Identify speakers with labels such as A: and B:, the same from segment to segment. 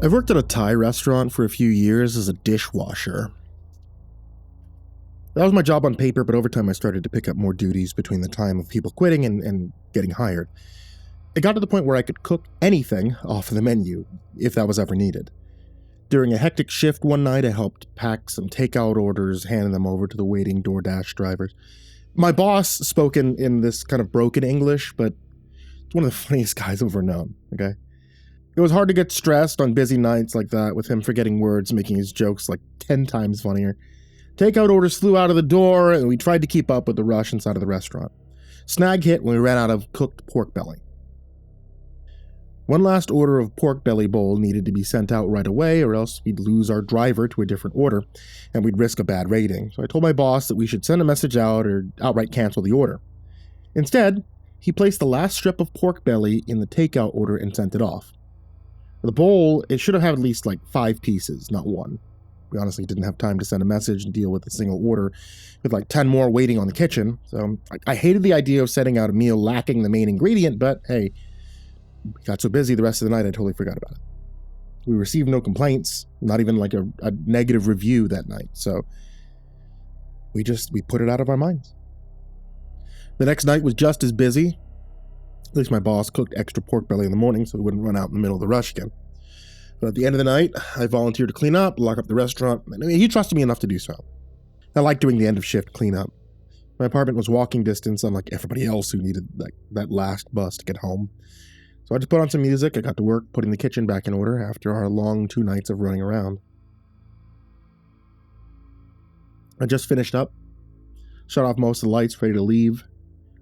A: I've worked at a Thai restaurant for a few years as a dishwasher. That was my job on paper, but over time I started to pick up more duties between the time of people quitting and getting hired. It got to the point where I could cook anything off the menu, if that was ever needed. During a hectic shift one night, I helped pack some takeout orders, handing them over to the waiting DoorDash drivers. My boss spoke in this kind of broken English, but it's one of the funniest guys I've ever known, okay? It was hard to get stressed on busy nights like that, with him forgetting words, making his jokes like 10 times funnier. Takeout orders flew out of the door, and we tried to keep up with the rush inside of the restaurant. Snag hit when we ran out of cooked pork belly. One last order of pork belly bowl needed to be sent out right away, or else we'd lose our driver to a different order, and we'd risk a bad rating. So I told my boss that we should send a message out or outright cancel the order. Instead, he placed the last strip of pork belly in the takeout order and sent it off. The bowl, it should have had at least like 5 pieces, not one. We honestly didn't have time to send a message and deal with a single order, with like 10 more waiting on the kitchen. So I hated the idea of setting out a meal lacking the main ingredient, but hey, we got so busy the rest of the night I totally forgot about it. We received no complaints, not even like a negative review that night, so we put it out of our minds. The next night was just as busy. At least my boss cooked extra pork belly in the morning so we wouldn't run out in the middle of the rush again. But at the end of the night, I volunteered to clean up, lock up the restaurant. I mean, he trusted me enough to do so. I liked doing the end of shift cleanup. My apartment was walking distance, unlike everybody else who needed that last bus to get home. So I just put on some music. I got to work putting the kitchen back in order after our long 2 nights of running around. I just finished up, shut off most of the lights, ready to leave.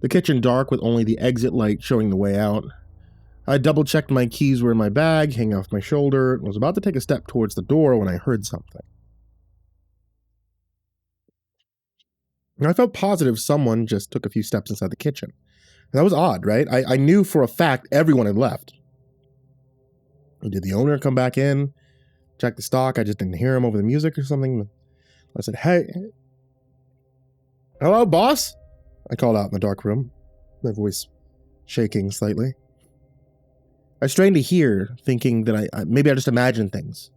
A: The kitchen dark with only the exit light showing the way out. I double-checked my keys were in my bag, hanging off my shoulder, and was about to take a step towards the door when I heard something. And I felt positive someone just took a few steps inside the kitchen. And that was odd, right? I knew for a fact everyone had left. Did the owner come back in, check the stock? I just didn't hear him over the music or something. I said, "Hey, hello, boss?" I called out in the dark room, my voice shaking slightly. I strained to hear, thinking that maybe I just imagined things.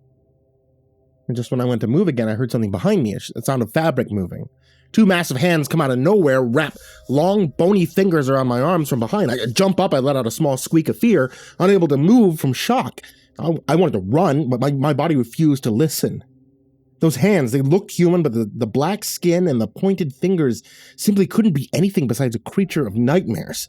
A: And just when I went to move again, I heard something behind me, a sound of fabric moving. 2 massive hands come out of nowhere, wrap long, bony fingers around my arms from behind. I jump up, I let out a small squeak of fear, unable to move from shock. I wanted to run, but my body refused to listen. Those hands, they looked human, but the black skin and the pointed fingers simply couldn't be anything besides a creature of nightmares.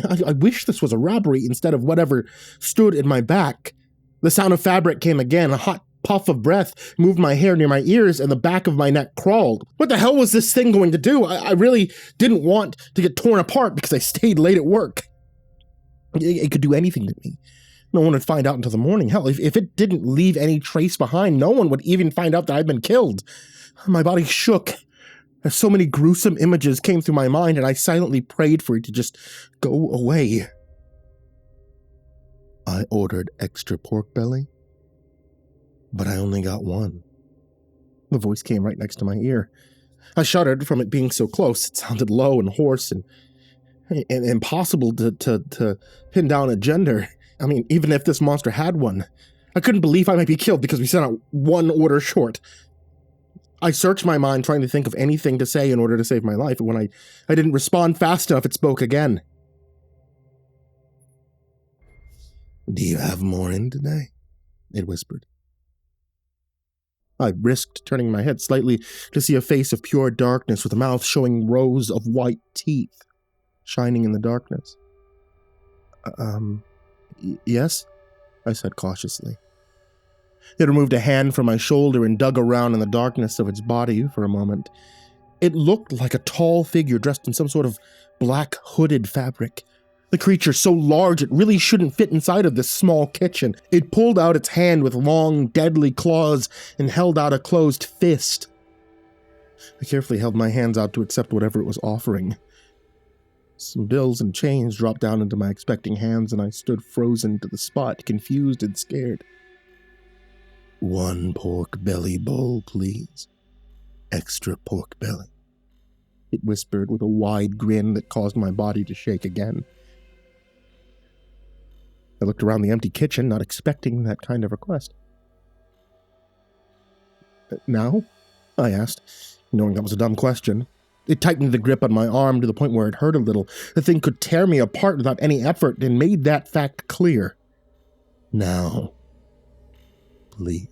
A: I wish this was a robbery instead of whatever stood in my back. The sound of fabric came again. A hot puff of breath moved my hair near my ears and the back of my neck crawled. What the hell was this thing going to do? I really didn't want to get torn apart because I stayed late at work. It could do anything to me. No one would find out until the morning. Hell, if it didn't leave any trace behind, no one would even find out that I'd been killed. My body shook as so many gruesome images came through my mind, and I silently prayed for it to just go away. I ordered extra pork belly, but I only got 1. The voice came right next to my ear. I shuddered from it being so close. It sounded low and hoarse and impossible to pin down a gender. I mean, even if this monster had one, I couldn't believe I might be killed because we sent out 1 order short. I searched my mind trying to think of anything to say in order to save my life, and when I didn't respond fast enough, it spoke again. "Do you have more in today?" it whispered. I risked turning my head slightly to see a face of pure darkness with a mouth showing rows of white teeth shining in the darkness. Yes?" I said cautiously. It removed a hand from my shoulder and dug around in the darkness of its body for a moment. It looked like a tall figure dressed in some sort of black hooded fabric. The creature so large it really shouldn't fit inside of this small kitchen. It pulled out its hand with long, deadly claws and held out a closed fist. I carefully held my hands out to accept whatever it was offering. Some bills and change dropped down into my expecting hands, and I stood frozen to the spot, confused and scared. "1 pork belly bowl, please. Extra pork belly," it whispered with a wide grin that caused my body to shake again. I looked around the empty kitchen, not expecting that kind of request. Now? I asked, knowing that was a dumb question. It tightened the grip on my arm to the point where it hurt a little. The thing could tear me apart without any effort and made that fact clear. Now. Please.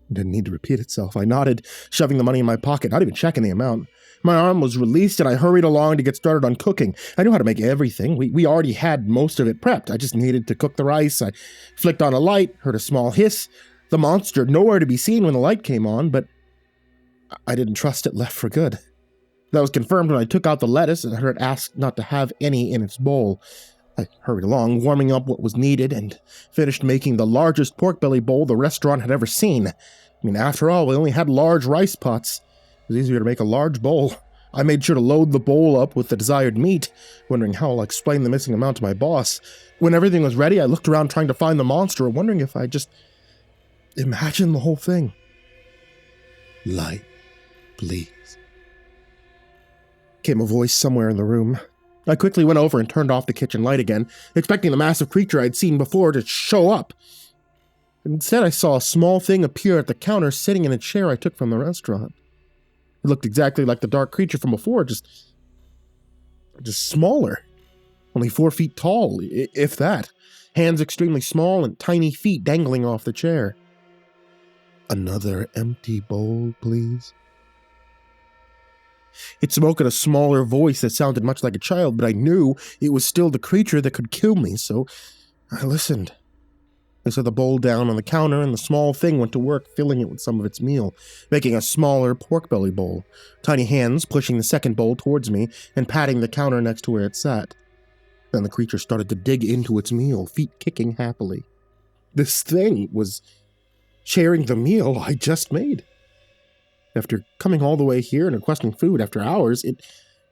A: It didn't need to repeat itself. I nodded, shoving the money in my pocket, not even checking the amount. My arm was released and I hurried along to get started on cooking. I knew how to make everything. We already had most of it prepped. I just needed to cook the rice. I flicked on a light, heard a small hiss. The monster nowhere to be seen when the light came on, but I didn't trust it left for good. That was confirmed when I took out the lettuce and heard it ask not to have any in its bowl. I hurried along, warming up what was needed, and finished making the largest pork belly bowl the restaurant had ever seen. I mean, after all, we only had large rice pots. It was easier to make a large bowl. I made sure to load the bowl up with the desired meat, wondering how I'll explain the missing amount to my boss. When everything was ready, I looked around trying to find the monster, wondering if I just imagined the whole thing. Light, please. Came a voice somewhere in the room. I quickly went over and turned off the kitchen light again, expecting the massive creature I'd seen before to show up. Instead, I saw a small thing appear at the counter sitting in a chair I took from the restaurant. It looked exactly like the dark creature from before, just smaller. Only 4 feet tall, if that. Hands extremely small and tiny feet dangling off the chair. Another empty bowl, please. It spoke in a smaller voice that sounded much like a child, but I knew it was still the creature that could kill me, so I listened. I set the bowl down on the counter, and the small thing went to work filling it with some of its meal, making a smaller pork belly bowl, tiny hands pushing the second bowl towards me and patting the counter next to where it sat. Then the creature started to dig into its meal, feet kicking happily. This thing was sharing the meal I just made. After coming all the way here and requesting food after hours, it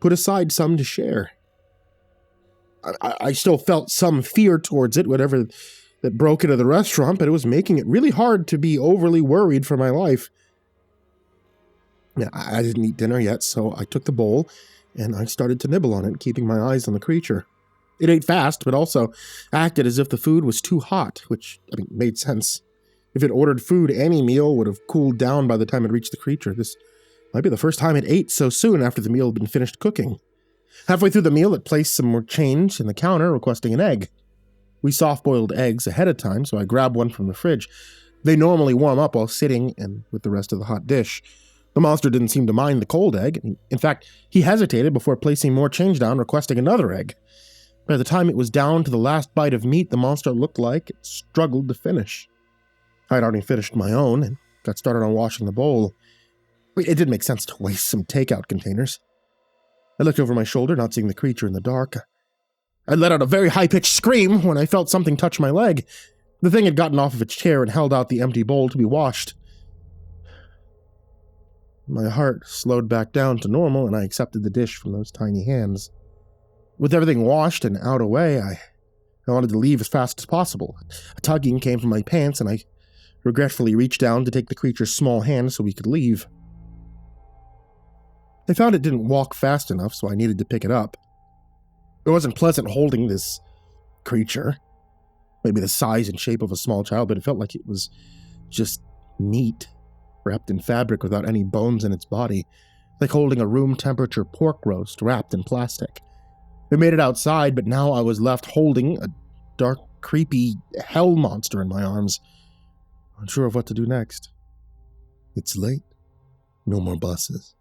A: put aside some to share. I still felt some fear towards it, whatever that broke into the restaurant, but it was making it really hard to be overly worried for my life. Now, I didn't eat dinner yet, so I took the bowl and I started to nibble on it, keeping my eyes on the creature. It ate fast, but also acted as if the food was too hot, which, made sense. If it ordered food, any meal would have cooled down by the time it reached the creature. This might be the first time it ate so soon after the meal had been finished cooking. Halfway through the meal, it placed some more change in the counter, requesting an egg. We soft-boiled eggs ahead of time, so I grabbed one from the fridge. They normally warm up while sitting and with the rest of the hot dish. The monster didn't seem to mind the cold egg. In fact, he hesitated before placing more change down, requesting another egg. By the time it was down to the last bite of meat, the monster looked like it struggled to finish. I had already finished my own and got started on washing the bowl. It didn't make sense to waste some takeout containers. I looked over my shoulder, not seeing the creature in the dark. I let out a very high-pitched scream when I felt something touch my leg. The thing had gotten off of its chair and held out the empty bowl to be washed. My heart slowed back down to normal, and I accepted the dish from those tiny hands. With everything washed and out away, I wanted to leave as fast as possible. A tugging came from my pants, and I regretfully reached down to take the creature's small hand so we could leave. I found it didn't walk fast enough, so I needed to pick it up. It wasn't pleasant holding this creature. Maybe the size and shape of a small child, but it felt like it was just meat, wrapped in fabric without any bones in its body, like holding a room-temperature pork roast wrapped in plastic. We made it outside, but now I was left holding a dark, creepy hell monster in my arms, unsure of what to do next. It's late. No more buses.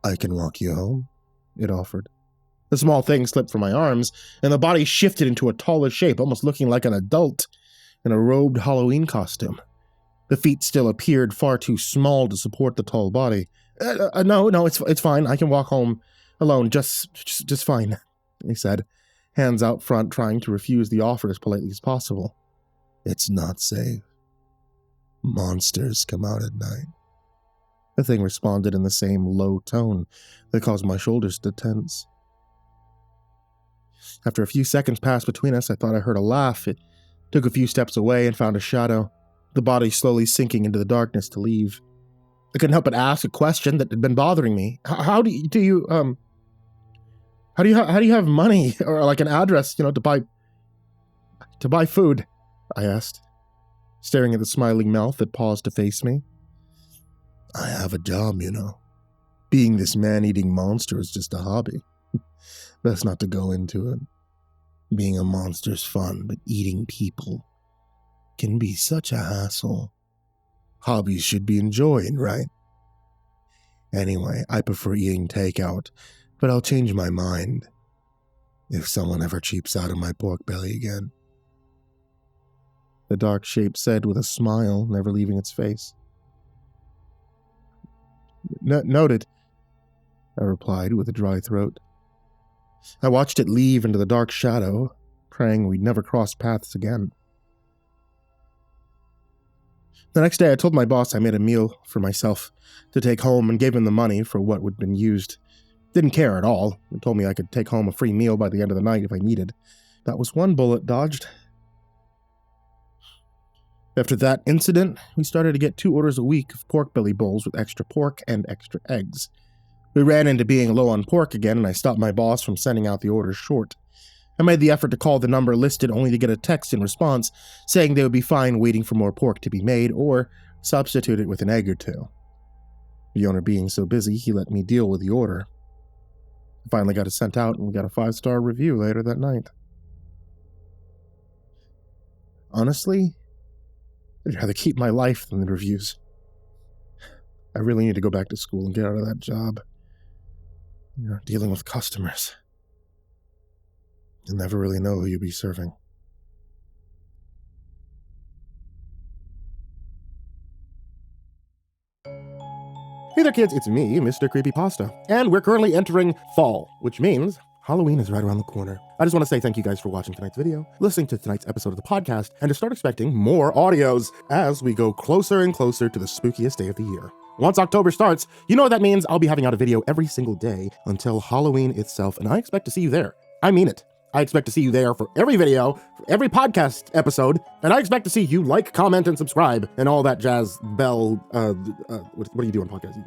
A: I can walk you home, it offered. The small thing slipped from my arms, and the body shifted into a taller shape, almost looking like an adult in a robed Halloween costume. The feet still appeared far too small to support the tall body. No, it's fine. I can walk home alone, just fine, he said, hands out front, trying to refuse the offer as politely as possible. It's not safe. Monsters come out at night. The thing responded in the same low tone that caused my shoulders to tense. After a few seconds passed between us, I thought I heard a laugh. It took a few steps away and found a shadow, the body slowly sinking into the darkness to leave. I couldn't help but ask a question that had been bothering me. How do you have money or like an address, to buy To buy food, I asked, staring at the smiling mouth that paused to face me. I have a job, you know. Being this man-eating monster is just a hobby. Best not to go into it. Being a monster's fun, but eating people can be such a hassle. Hobbies should be enjoyed, right? Anyway, I prefer eating takeout, but I'll change my mind if someone ever cheaps out of my pork belly again. The dark shape said with a smile, never leaving its face. Noted, I replied with a dry throat. I watched it leave into the dark shadow, praying we'd never cross paths again. The next day I told my boss I made a meal for myself to take home and gave him the money for what would have been used. Didn't care at all. He told me I could take home a free meal by the end of the night if I needed. That was one bullet dodged. After that incident, we started to get 2 orders a week of pork belly bowls with extra pork and extra eggs. We ran into being low on pork again, and I stopped my boss from sending out the orders short. I made the effort to call the number listed only to get a text in response saying they would be fine waiting for more pork to be made or substitute it with an egg or 2. The owner being so busy, he let me deal with the order. I finally got it sent out and we got a 5-star review later that night. Honestly, I'd rather keep my life than the reviews. I really need to go back to school and get out of that job. Dealing with customers. You'll never really know who you'll be serving. Hey there kids, it's me, MrCreepyPasta, and we're currently entering fall, which means Halloween is right around the corner. I just want to say thank you guys for watching tonight's video, listening to tonight's episode of the podcast, and to start expecting more audios as we go closer and closer to the spookiest day of the year. Once October starts, you know what that means. I'll be having out a video every single day until Halloween itself, and I expect to see you there. I mean it. I expect to see you there for every video, for every podcast episode, and I expect to see you like, comment, and subscribe, and all that jazz bell, what do you do on podcasts?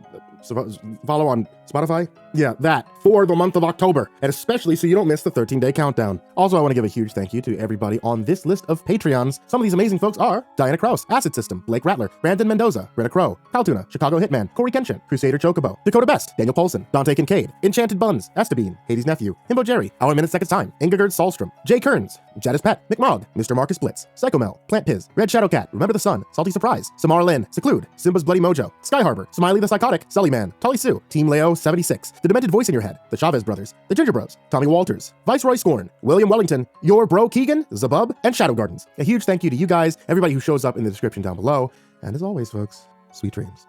A: Follow on Spotify? Yeah, that, for the month of October, and especially so you don't miss the 13-day countdown. Also, I want to give a huge thank you to everybody on this list of Patreons. Some of these amazing folks are Diana Kraus, AcidSystem, Blake Rattler, Brandon Mendoza, Brenna Caltuna, ChicagoHitman, CoryxKenshin, CrusaderChocobo, Dakota Best, Daniel Poulsen, Dante Kinkade, Enchanted Buns, Estebean, HIDive's nephew, himbojerry, Our Minute Seconds Time, Solstrom, Jay Kearns, Jadis Pet, McMog, Mr. Marcus Blitz, Psychomel, Plant Piz, Red Shadow Cat, Remember the Sun, Salty Surprise, Samar Lynn, Seclude, Simba's Bloody Mojo, Sky Harbor, Smiley the Psychotic, Sully Man, Tolly Sue, Team Leo 76, The Demented Voice in Your Head, The Chavez Brothers, The Ginger Bros, Tommy Walters, Viceroy Scorn, William Wellington, Your Bro Keegan, Zabub, and Shadow Gardens. A huge thank you to you guys, everybody who shows up in the description down below, and as always folks, sweet dreams.